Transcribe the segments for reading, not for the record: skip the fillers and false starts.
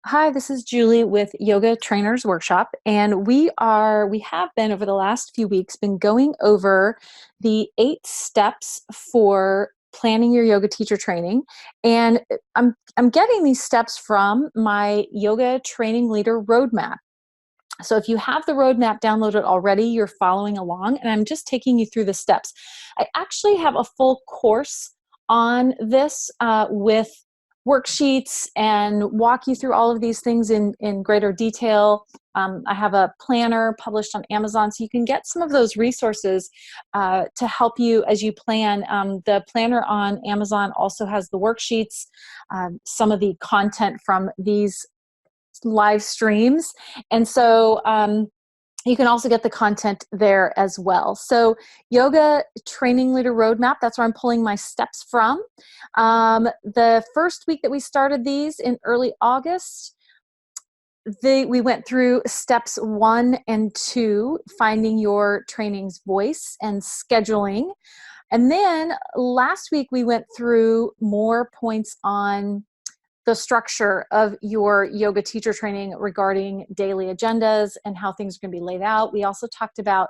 Hi, this is Julie with Yoga Trainers Workshop, and we have been over the last few weeks been going over the 8 steps for planning your yoga teacher training. And I'm getting these steps from my yoga training leader roadmap. So if you have the roadmap downloaded already, you're following along, and I'm just taking you through the steps. I actually have a full course on this with worksheets and walk you through all of these things in greater detail. I have a planner published on Amazon, so you can get some of those resources to help you as you plan. The planner on Amazon also has the worksheets, some of the content from these live streams. And so you can also get the content there as well. So Yoga Training Leader Roadmap, that's where I'm pulling my steps from. The first week that we started these in early August, we went through steps 1 and 2, finding your training's voice and scheduling. And then last week we went through more points on the structure of your yoga teacher training regarding daily agendas and how things are going to be laid out. We also talked about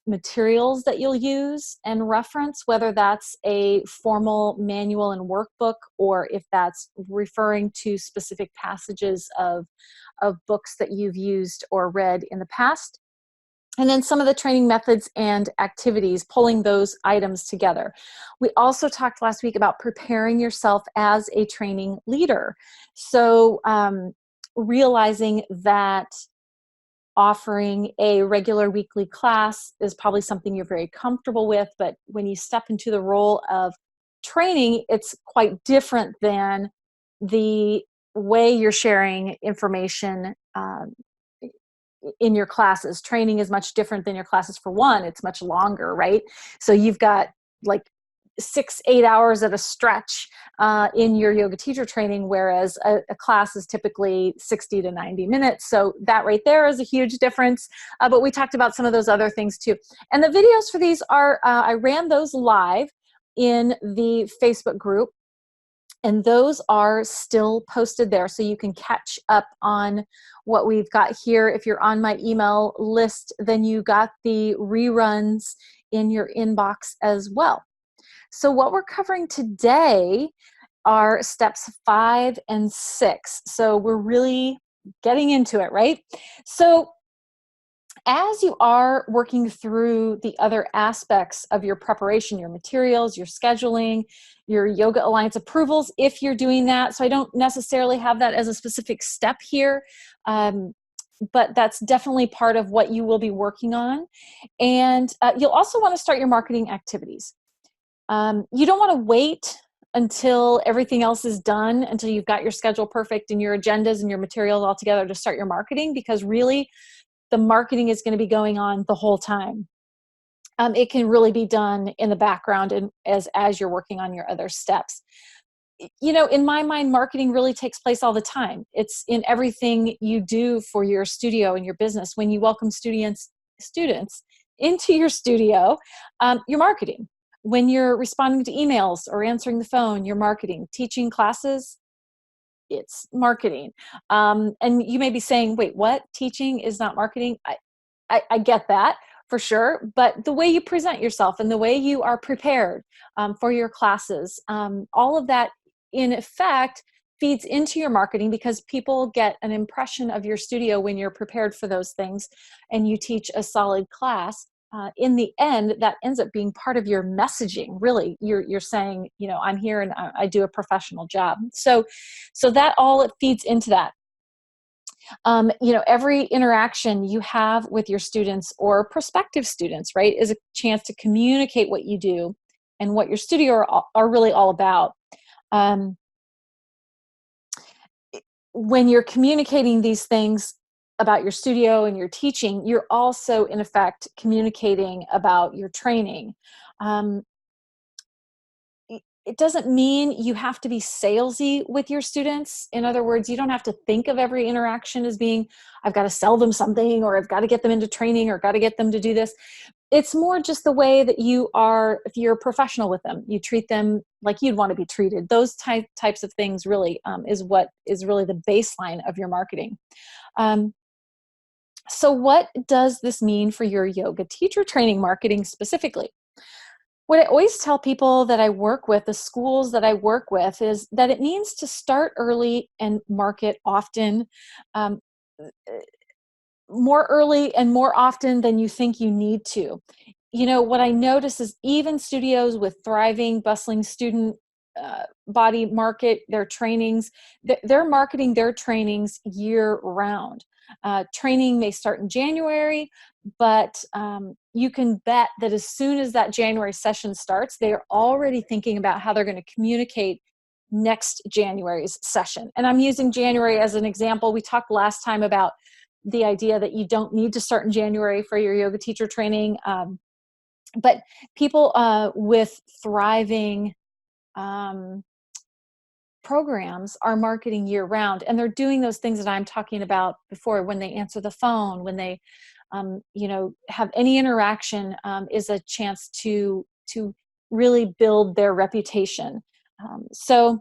materials that you'll use and reference, whether that's a formal manual and workbook or if that's referring to specific passages of books that you've used or read in the past. And then some of the training methods and activities, pulling those items together. We also talked last week about preparing yourself as a training leader. So realizing that offering a regular weekly class is probably something you're very comfortable with, but when you step into the role of training, it's quite different than the way you're sharing information in your classes. Training is much different than your classes. For one, it's much longer, right? So you've got like 6-8 hours at a stretch in your yoga teacher training, whereas a class is typically 60 to 90 minutes. So that right there is a huge difference. But we talked about some of those other things too. And the videos for these are, I ran those live in the Facebook group, and those are still posted there, so you can catch up on what we've got here. If you're on my email list, then you got the reruns in your inbox as well. So what we're covering today are steps 5 and 6. So we're really getting into it, right? So as you are working through the other aspects of your preparation, your materials, your scheduling, your Yoga Alliance approvals, if you're doing that, so I don't necessarily have that as a specific step here, but that's definitely part of what you will be working on. And you'll also want to start your marketing activities. You don't want to wait until everything else is done, until you've got your schedule perfect and your agendas and your materials all together to start your marketing, because really the marketing is going to be going on the whole time. It can really be done in the background and as you're working on your other steps. You know, in my mind, marketing really takes place all the time. It's in everything you do for your studio and your business. When you welcome students into your studio, you're marketing. When you're responding to emails or answering the phone, you're marketing. Teaching classes, it's marketing. And you may be saying, wait, what? Teaching is not marketing? I get that for sure, but the way you present yourself and the way you are prepared for your classes, all of that in effect feeds into your marketing, because people get an impression of your studio when you're prepared for those things and you teach a solid class. In the end, that ends up being part of your messaging. Really, you're saying, you know, I'm here and I do a professional job. So that all, it feeds into that. You know, every interaction you have with your students or prospective students, right, is a chance to communicate what you do and what your studio are really all about. When you're communicating these things about your studio and your teaching, you're also in effect communicating about your training. It doesn't mean you have to be salesy with your students. In other words, you don't have to think of every interaction as being, I've got to sell them something, or I've got to get them into training, or got to get them to do this. It's more just the way that you are, if you're a professional with them, you treat them, like you'd want to be treated. Those types of things really is what is really the baseline of your marketing. So what does this mean for your yoga teacher training marketing specifically? What I always tell people that I work with, the schools that I work with, is that it means to start early and market often, um, more early and more often than you think you need to. You know, what I notice is even studios with thriving, bustling student body market, their trainings, they're marketing their trainings year round. Training may start in January, but you can bet that as soon as that January session starts, they are already thinking about how they're going to communicate next January's session. And I'm using January as an example. We talked last time about the idea that you don't need to start in January for your yoga teacher training. But people with thriving programs are marketing year round, and they're doing those things that I'm talking about before. When they answer the phone, when they have any interaction, is a chance to really build their reputation. So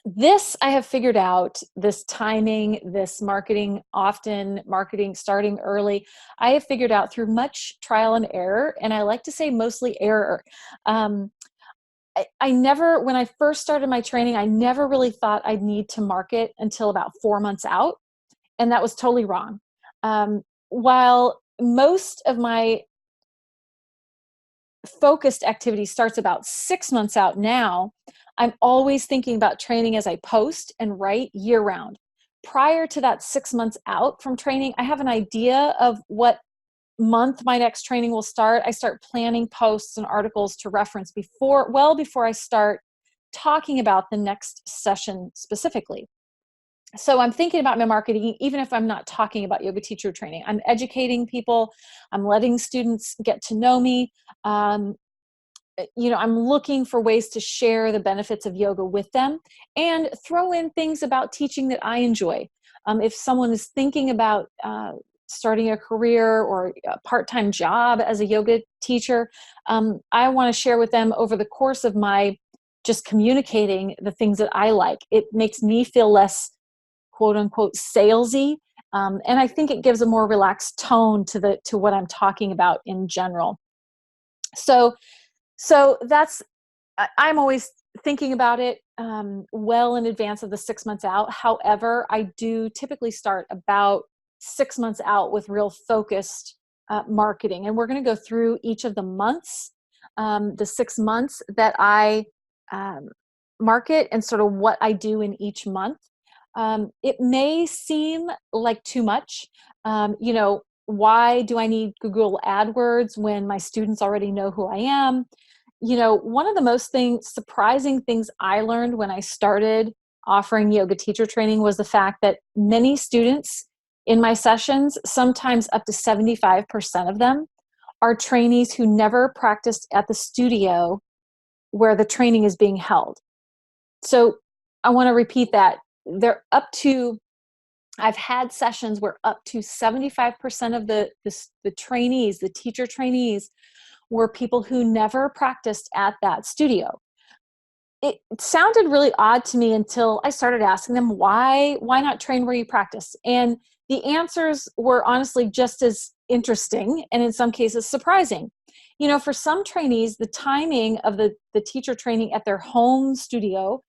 this I have figured out, this timing, this marketing often, marketing starting early, I have figured out through much trial and error, and I like to say mostly error. I never, when I first started my training, I never really thought I'd need to market until about 4 months out, and that was totally wrong. While most of my focused activity starts about 6 months out now, I'm always thinking about training as I post and write year round. Prior to that 6 months out from training, I have an idea of what month my next training will start. I start planning posts and articles to reference well before I start talking about the next session specifically. So I'm thinking about my marketing, even if I'm not talking about yoga teacher training. I'm educating people. I'm letting students get to know me. I'm looking for ways to share the benefits of yoga with them and throw in things about teaching that I enjoy. If someone is thinking about starting a career or a part-time job as a yoga teacher, I want to share with them over the course of my just communicating the things that I like. It makes me feel less quote unquote salesy. And I think it gives a more relaxed tone to what I'm talking about in general. So that's, I'm always thinking about it well in advance of the 6 months out. However, I do typically start about 6 months out with real focused marketing. And we're going to go through each of the months, the 6 months that I market and sort of what I do in each month. It may seem like too much. Why do I need Google AdWords when my students already know who I am? One of the most surprising things I learned when I started offering yoga teacher training was the fact that many students in my sessions, sometimes up to 75% of them, are trainees who never practiced at the studio where the training is being held. So I want to repeat that. I've had sessions where up to 75% of the trainees, the teacher trainees, were people who never practiced at that studio. It sounded really odd to me until I started asking them, why not train where you practice? And the answers were honestly just as interesting and in some cases surprising. For some trainees, the timing of the teacher training at their home studio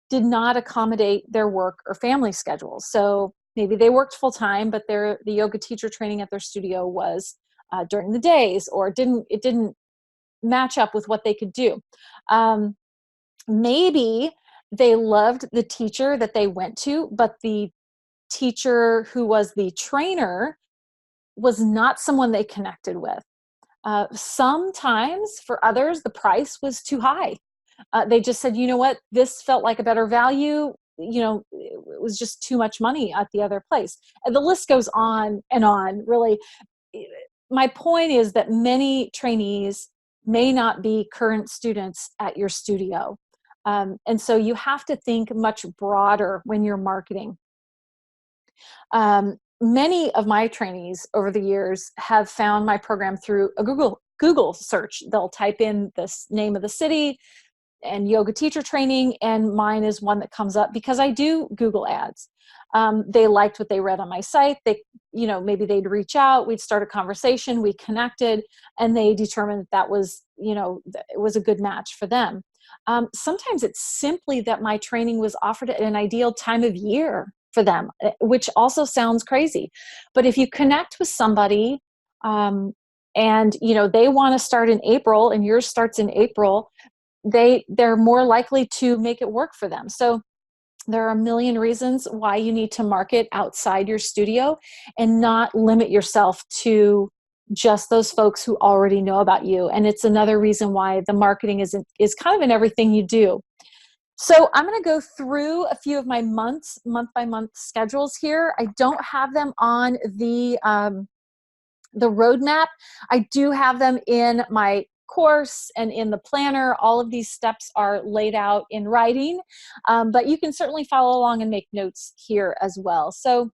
did not accommodate their work or family schedules. So maybe they worked full time, but the yoga teacher training at their studio was during the days, or it didn't match up with what they could do. Maybe they loved the teacher that they went to, but the teacher who was the trainer was not someone they connected with. Sometimes for others, the price was too high. They just said, you know what, this felt like a better value. It was just too much money at the other place. And the list goes on and on, really. My point is that many trainees may not be current students at your studio. And so you have to think much broader when you're marketing. Many of my trainees over the years have found my program through a Google search. They'll type in the name of the city, and yoga teacher training, and mine is one that comes up because I do Google ads. They liked what they read on my site. They, maybe they'd reach out, we'd start a conversation, we connected, and they determined that was, it was a good match for them. Sometimes it's simply that my training was offered at an ideal time of year for them, which also sounds crazy. But if you connect with somebody, and they want to start in April and yours starts in April, they're more likely to make it work for them. So there are a million reasons why you need to market outside your studio and not limit yourself to just those folks who already know about you. And it's another reason why the marketing is kind of in everything you do. So I'm going to go through a few of my month by month schedules here. I don't have them on the roadmap. I do have them in my course and in the planner. All of these steps are laid out in writing, but you can certainly follow along and make notes here as well. So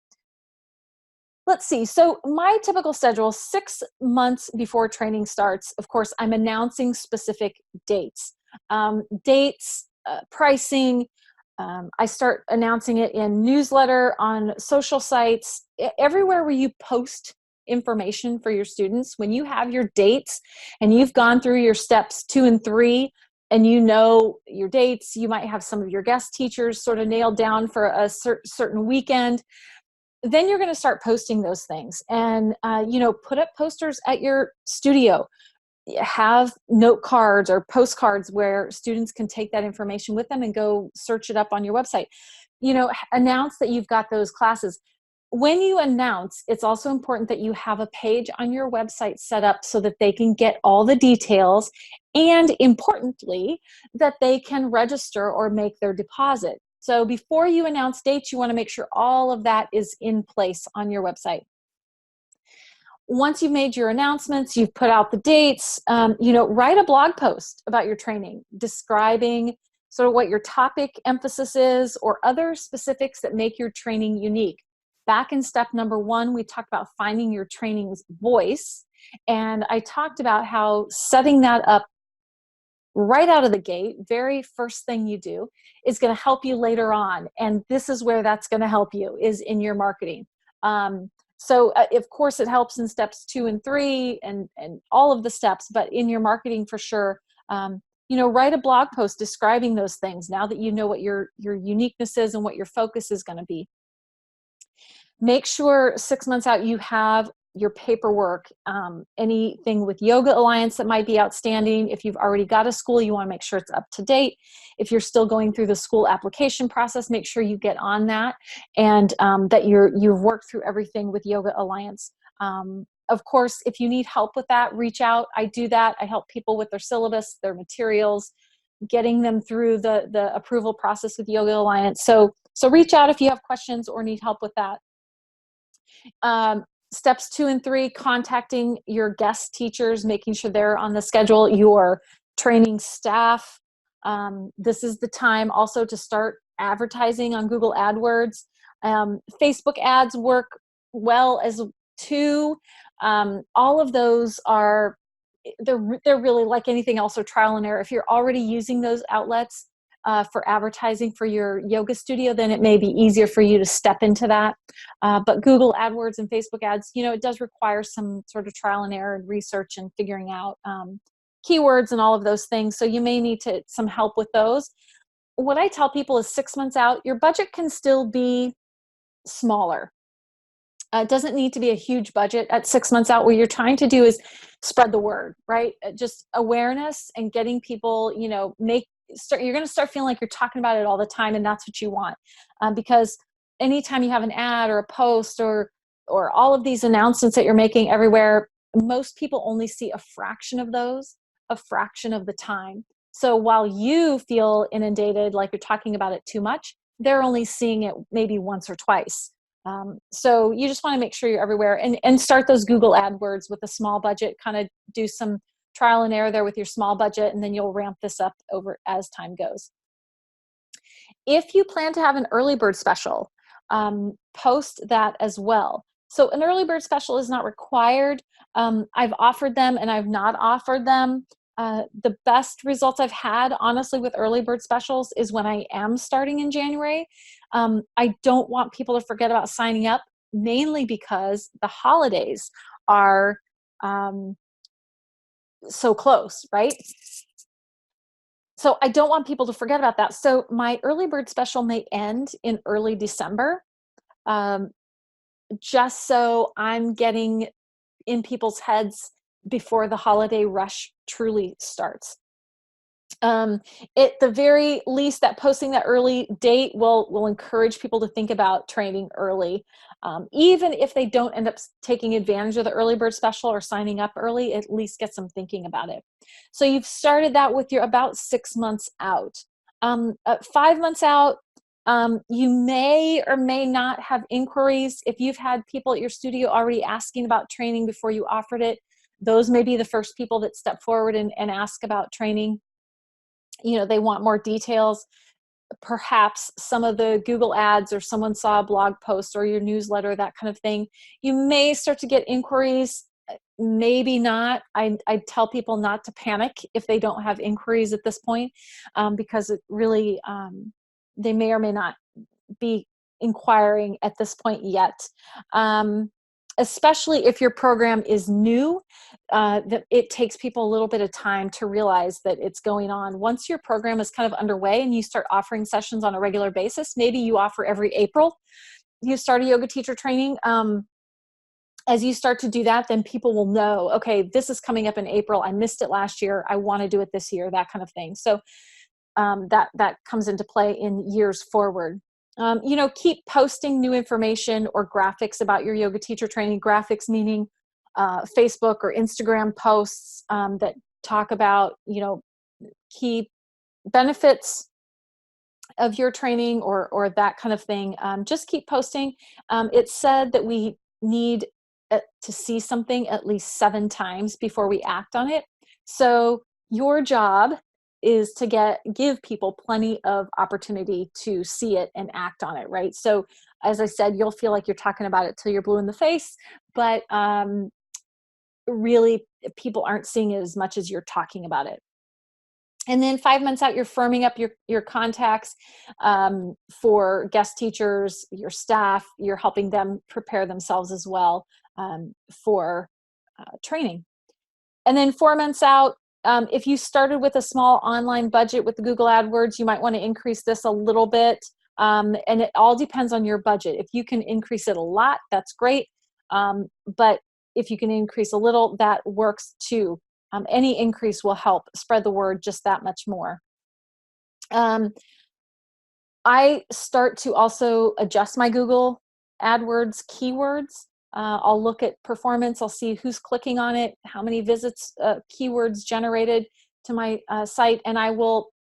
let's see. So my typical schedule, 6 months before training starts, of course, I'm announcing specific dates, pricing. I start announcing it in newsletter, on social sites, everywhere where you post information for your students. When you have your dates and you've gone through your steps 2 and 3, and you know your dates, you might have some of your guest teachers sort of nailed down for a certain weekend, then you're going to start posting those things. And put up posters at your studio, have note cards or postcards where students can take that information with them and go search it up on your website. Announce that you've got those classes. When you announce, it's also important that you have a page on your website set up so that they can get all the details, and importantly, that they can register or make their deposit. So before you announce dates, you want to make sure all of that is in place on your website. Once you've made your announcements, you've put out the dates, write a blog post about your training, describing sort of what your topic emphasis is or other specifics that make your training unique. Back in step number 1, we talked about finding your training's voice. And I talked about how setting that up right out of the gate, very first thing you do, is going to help you later on. And this is where that's going to help you, is in your marketing. So of course it helps in steps 2 and 3 and all of the steps, but in your marketing for sure, write a blog post describing those things now that you know what your uniqueness is and what your focus is going to be. Make sure 6 months out you have your paperwork, anything with Yoga Alliance that might be outstanding. If you've already got a school, you want to make sure it's up to date. If you're still going through the school application process, make sure you get on that, and that you've worked through everything with Yoga Alliance. Of course, if you need help with that, reach out. I do that. I help people with their syllabus, their materials, getting them through the approval process with Yoga Alliance. So reach out if you have questions or need help with that. Steps 2 and 3, contacting your guest teachers, making sure they're on the schedule, your training staff. This is the time also to start advertising on Google Adwords. Facebook ads work well as too. All of those are, they're really like anything else, or trial and error. If you're already using those outlets for advertising for your yoga studio, then it may be easier for you to step into that. But Google AdWords and Facebook ads, it does require some sort of trial and error and research and figuring out keywords and all of those things. So you may need some help with those. What I tell people is 6 months out, your budget can still be smaller. It doesn't need to be a huge budget at 6 months out. What you're trying to do is spread the word, right? Just awareness and getting people, you're going to start feeling like you're talking about it all the time, and that's what you want. Because anytime you have an ad or a post or all of these announcements that you're making everywhere, most people only see a fraction of those, a fraction of the time. So while you feel inundated, like you're talking about it too much, they're only seeing it maybe once or twice. So you just want to make sure you're everywhere, and start those Google AdWords with a small budget, kind of do some trial and error there with your small budget, and then you'll ramp this up over as time goes. If you plan to have an early bird special, post that as well. So an early bird special is not required. I've offered them and I've not offered them. The best results I've had, honestly, with early bird specials is when I am starting in January. I don't want people to forget about signing up, mainly because the holidays are so close, right? So I don't want people to forget about that. So my early bird special may end in early December, um, just so I'm getting in people's heads before the holiday rush truly starts. At the very least, that posting that early date will encourage people to think about training early. Even if they don't end up taking advantage of the early bird special or signing up early, at least get some thinking about it. So you've started that with your about 6 months out. 5 months out, you may or may not have inquiries. If you've had people at your studio already asking about training before you offered it, those may be the first people that step forward and ask about training. They want more details. Perhaps some of the Google ads, or someone saw a blog post or your newsletter, that kind of thing. You may start to get inquiries, maybe not. I tell people not to panic if they don't have inquiries at this point, because it really, they may or may not be inquiring at this point yet. Especially if your program is new, that it takes people a little bit of time to realize that it's going on. Once your program is kind of underway and you start offering sessions on a regular basis, maybe you offer every April, you start a yoga teacher training. As you start to do that, then people will know, okay, this is coming up in April. I missed it last year. I want to do it this year, that kind of thing. So that comes into play in years forward. Keep posting new information or graphics about your yoga teacher training. Graphics meaning Facebook or Instagram posts that talk about, key benefits of your training, or that kind of thing. Just keep posting. It's said that we need to see something at least 7 times before we act on it. So your job is to give people plenty of opportunity to see it and act on it, right? So as I said, you'll feel like you're talking about it till you're blue in the face, but really people aren't seeing it as much as you're talking about it. And then 5 months out, you're firming up your contacts for guest teachers, your staff. You're helping them prepare themselves as well for training. And then 4 months out, if you started with a small online budget with the Google AdWords, you might want to increase this a little bit. And it all depends on your budget. If you can increase it a lot, that's great. But if you can increase a little, that works too. Any increase will help spread the word just that much more. I start to also adjust my Google AdWords keywords. I'll look at performance. I'll see who's clicking on it, how many visits, keywords generated to my site, and I will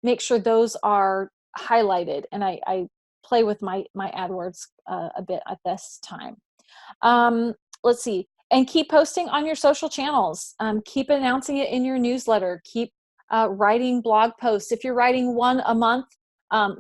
make sure those are highlighted. And I play with my AdWords a bit at this time. Let's see. And keep posting on your social channels. Keep announcing it in your newsletter. Keep writing blog posts. If you're writing one a month,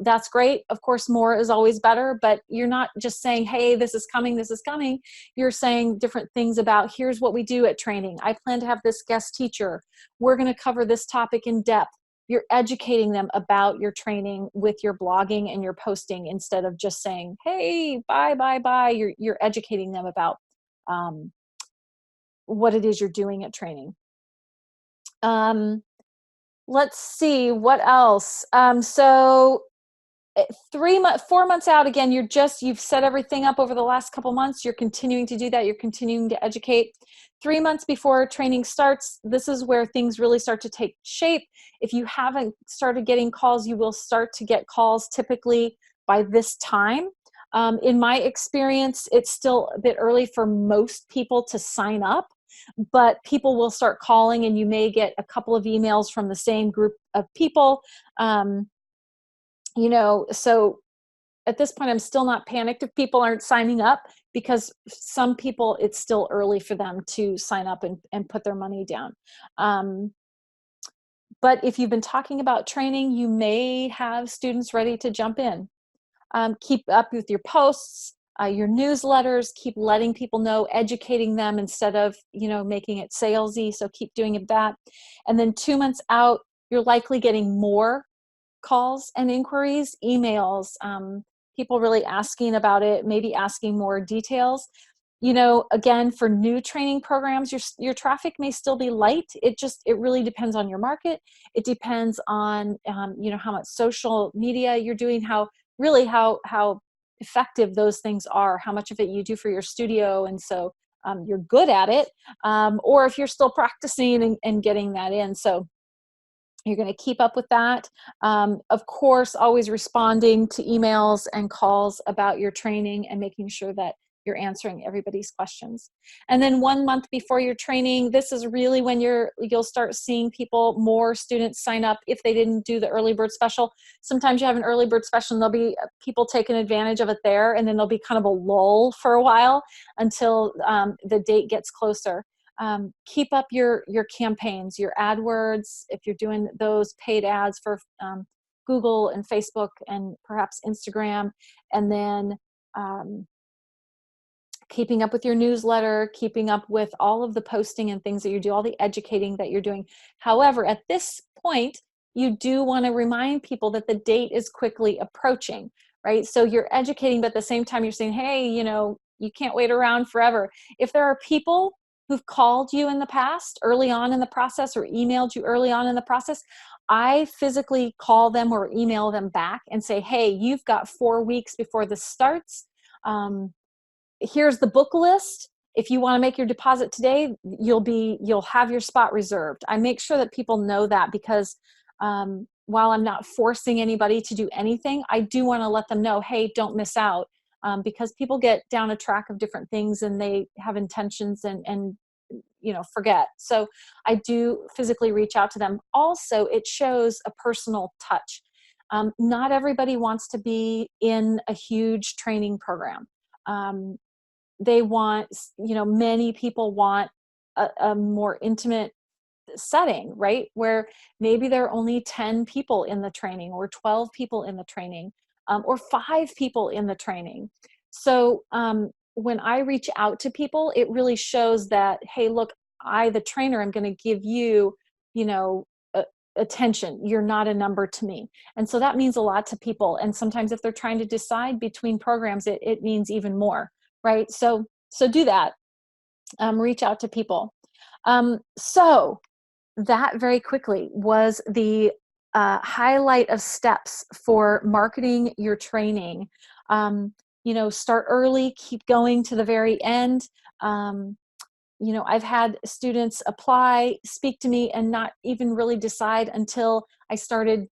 that's great. Of course, more is always better, but you're not just saying, hey, this is coming, this is coming. You're saying different things about, here's what we do at training. I plan to have this guest teacher. We're going to cover this topic in depth. You're educating them about your training with your blogging and your posting, instead of just saying, hey, bye, bye, bye. You're educating them about what it is you're doing at training. Let's see what else. So 4 months out, again, you've set everything up over the last couple months. You're continuing to do that. You're continuing to educate. 3 months before training starts, this is where things really start to take shape. If you haven't started getting calls, you will start to get calls typically by this time. In my experience, it's still a bit early for most people to sign up, but people will start calling, and you may get a couple of emails from the same group of people. So at this point, I'm still not panicked if people aren't signing up, because some people, it's still early for them to sign up and put their money down. But if you've been talking about training, you may have students ready to jump in. Keep up with your posts. your newsletters, keep letting people know, educating them instead of, making it salesy. So keep doing that. And then 2 months out, you're likely getting more calls and inquiries, emails, people really asking about it, maybe asking more details. Again, for new training programs, your traffic may still be light. It really depends on your market. It depends on, how much social media you're doing, how effective those things are, how much of it you do for your studio. And so you're good at it, or if you're still practicing and getting that in. So you're going to keep up with that. Of course, always responding to emails and calls about your training and making sure that you're answering everybody's questions. And then 1 month before your training, this is really when you'll start seeing more students sign up if they didn't do the early bird special. Sometimes you have an early bird special and there'll be people taking advantage of it there, and then there'll be kind of a lull for a while until the date gets closer. Keep up your campaigns, your AdWords, if you're doing those paid ads for Google and Facebook and perhaps Instagram, and then keeping up with your newsletter, keeping up with all of the posting and things that you do, all the educating that you're doing. However, at this point, you do want to remind people that the date is quickly approaching, right? So you're educating, but at the same time, you're saying, hey, you can't wait around forever. If there are people who've called you in the past, early on in the process, or emailed you early on in the process, I physically call them or email them back and say, hey, you've got 4 weeks before this starts. Here's the book list. If you want to make your deposit today, you'll have your spot reserved. I make sure that people know that, because while I'm not forcing anybody to do anything, I do want to let them know, hey, don't miss out, because people get down a track of different things and they have intentions and forget. So I do physically reach out to them. Also, it shows a personal touch. Not everybody wants to be in a huge training program. They want, many people want a more intimate setting, right? Where maybe there are only 10 people in the training, or 12 people in the training, or 5 people in the training. So when I reach out to people, it really shows that, hey, look, the trainer, I'm going to give you, attention. You're not a number to me. And so that means a lot to people. And sometimes if they're trying to decide between programs, it means even more, right? So do that. Reach out to people. So that very quickly was the highlight of steps for marketing your training. Start early, keep going to the very end. I've had students apply, speak to me, and not even really decide until I started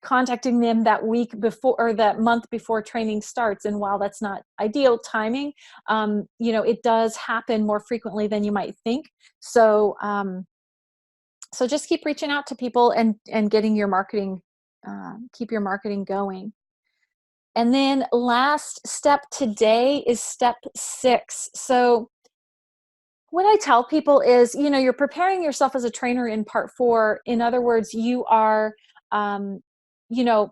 contacting them that week before, or that month before training starts. And while that's not ideal timing, it does happen more frequently than you might think. So just keep reaching out to people and getting your marketing, keep your marketing going. And then last step today is step 6. So what I tell people is, you're preparing yourself as a trainer in part 4. In other words, you are,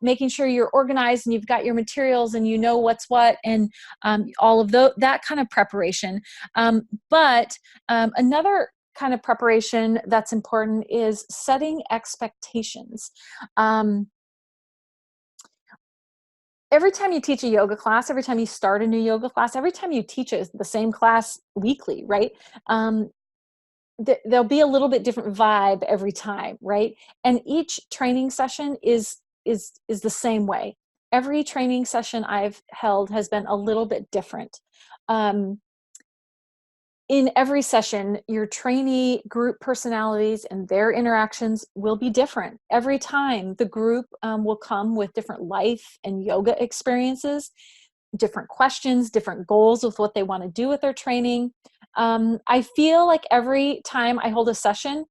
making sure you're organized and you've got your materials and you know what's what, and all of that kind of preparation. But another kind of preparation that's important is setting expectations. Every time you teach a yoga class, every time you start a new yoga class, every time you teach the same class weekly, right? There'll be a little bit different vibe every time, right? And each training session is the same way. Every training session I've held has been a little bit different. In every session, your trainee group personalities and their interactions will be different. Every time the group will come with different life and yoga experiences, different questions, different goals with what they want to do with their training. I feel like every time I hold a session,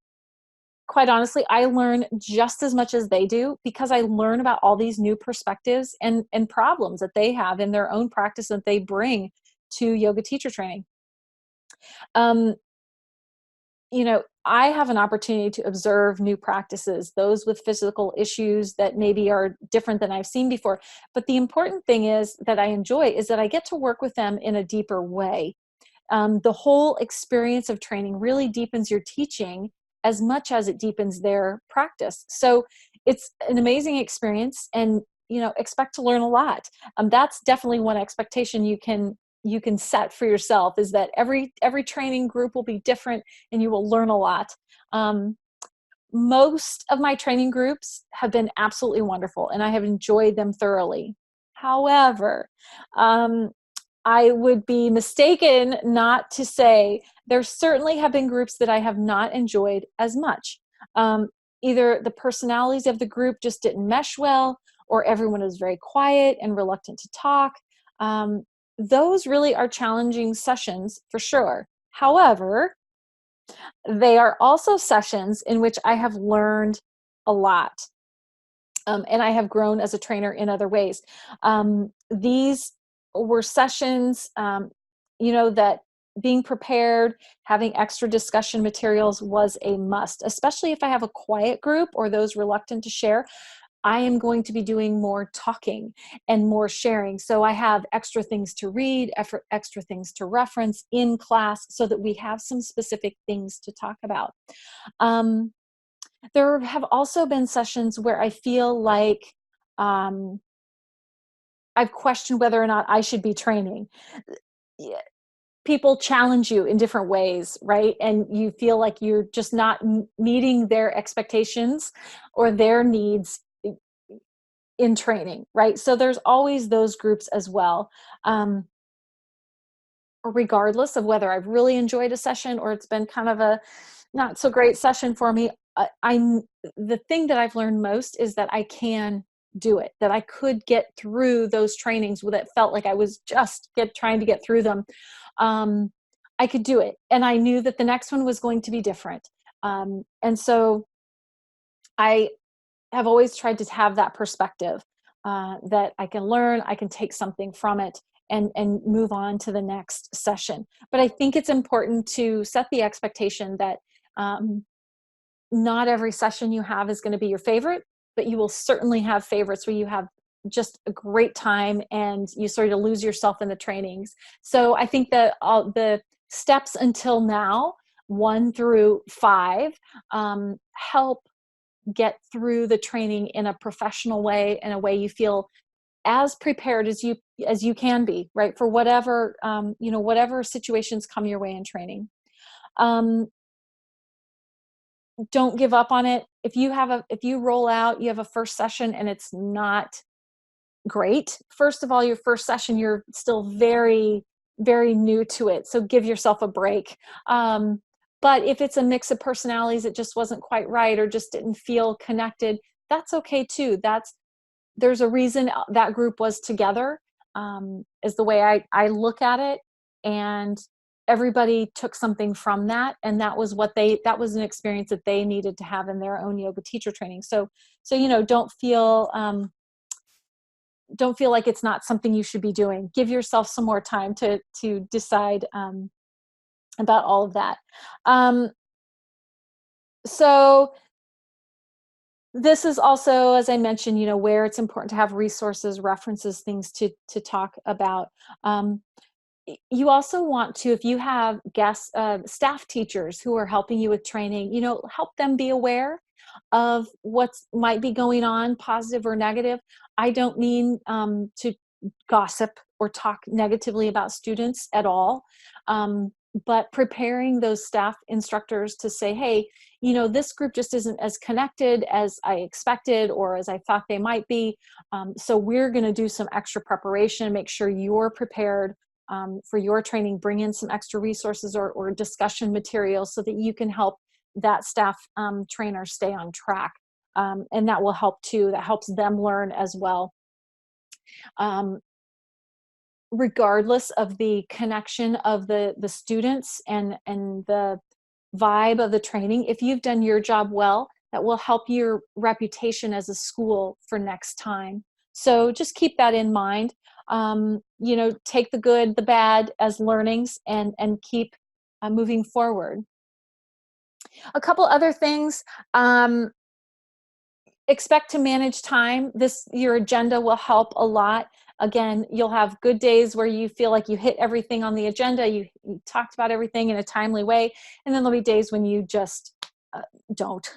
quite honestly, I learn just as much as they do, because I learn about all these new perspectives and problems that they have in their own practice that they bring to yoga teacher training. I have an opportunity to observe new practices, those with physical issues that maybe are different than I've seen before. But the important thing is that I enjoy is that I get to work with them in a deeper way. The whole experience of training really deepens your teaching as much as it deepens their practice. So it's an amazing experience, and expect to learn a lot. That's definitely one expectation you can set for yourself, is that every training group will be different and you will learn a lot. Um, Most of my training groups have been absolutely wonderful and I have enjoyed them thoroughly. However, um, I would be mistaken not to say there certainly have been groups that I have not enjoyed as much. Um, Either the personalities of the group just didn't mesh well, or everyone is very quiet and reluctant to talk. Um, those really are challenging sessions for sure. However, they are also sessions in which I have learned a lot. And I have grown as a trainer in other ways. These were sessions, that being prepared, having extra discussion materials was a must, especially if I have a quiet group or those reluctant to share. I am going to be doing more talking and more sharing. So I have extra things to read, extra things to reference in class so that we have some specific things to talk about. Um, there have also been sessions where I feel like um, I've questioned whether or not I should be training. Yeah, people challenge you in different ways, right? And you feel like you're just not meeting their expectations or their needs in training, right? So there's always those groups as well. Um, Regardless of whether I've really enjoyed a session or it's been kind of a not so great session for me, the thing that I've learned most is that I can do it, that I could get through those trainings that felt like I was just trying to get through them. Um, I could do it. And I knew that the next one was going to be different. And so I have always tried to have that perspective, that I can learn, I can take something from it and move on to the next session. But I think it's important to set the expectation that um, not every session you have is going to be your favorite, but you will certainly have favorites where you have just a great time and you sort of lose yourself in the trainings. So I think that all the steps until now, 1 through 5, help get through the training in a professional way, in a way you feel as prepared as you can be, right, for whatever whatever situations come your way in training. um, don't give up on it. If you roll out, you have a first session and it's not great. First of all, your first session, you're still very, very new to it. So give yourself a break. But if it's a mix of personalities, it just wasn't quite right or just didn't feel connected, that's okay too. There's a reason that group was together, is the way I look at it. And everybody took something from that. And that was an experience that they needed to have in their own yoga teacher training. So don't feel like it's not something you should be doing. Give yourself some more time to decide about all of that. Um, so this is also, as I mentioned, where it's important to have resources, references, things to talk about. Um, you also want to, if you have guest staff teachers who are helping you with training, help them be aware of what might be going on, positive or negative. I don't mean to gossip or talk negatively about students at all, but preparing those staff instructors to say, hey, this group just isn't as connected as I expected or as I thought they might be. So we're going to do some extra preparation, make sure you're prepared for your training, bring in some extra resources or discussion materials so that you can help that staff trainer stay on track. And that will help too. That helps them learn as well. Regardless of the connection of the students and the vibe of the training, if you've done your job well, that will help your reputation as a school for next time. So just keep that in mind. Take the good, the bad as learnings and keep moving forward. A couple other things. Expect to manage time. Your agenda will help a lot. Again, you'll have good days where you feel like you hit everything on the agenda, you talked about everything in a timely way, and then there'll be days when you just don't.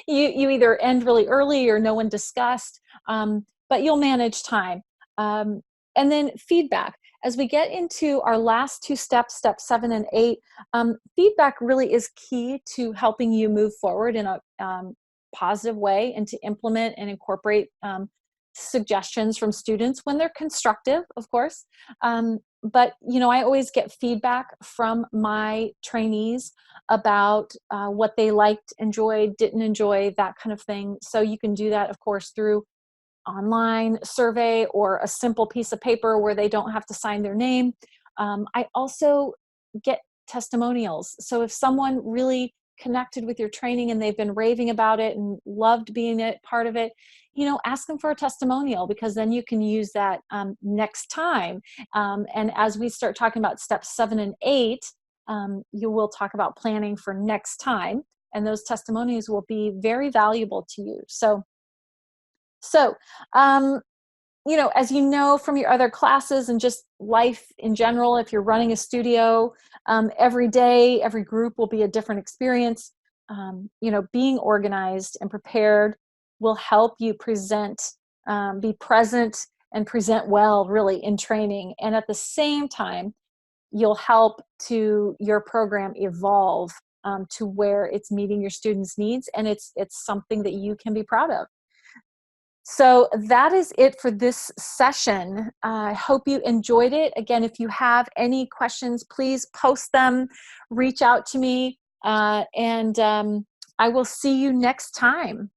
You either end really early or no one discussed, but you'll manage time. And then feedback. As we get into our last two steps, step 7 and 8, feedback really is key to helping you move forward in a positive way and to implement and incorporate suggestions from students when they're constructive, of course. But I always get feedback from my trainees about what they liked, enjoyed, didn't enjoy, that kind of thing. So you can do that, of course, through online survey or a simple piece of paper where they don't have to sign their name. I also get testimonials. So if someone really connected with your training and they've been raving about it and loved being a part of it, ask them for a testimonial, because then you can use that next time. And as we start talking about steps 7 and 8, you will talk about planning for next time, and those testimonies will be very valuable to you. So, as you know from your other classes and just life in general, if you're running a studio, every day, every group will be a different experience. Being organized and prepared will help you be present and present well, really, in training. And at the same time, you'll help to your program evolve to where it's meeting your students' needs, and it's something that you can be proud of. So that is it for this session. I hope you enjoyed it. Again, if you have any questions, please post them, reach out to me, and I will see you next time.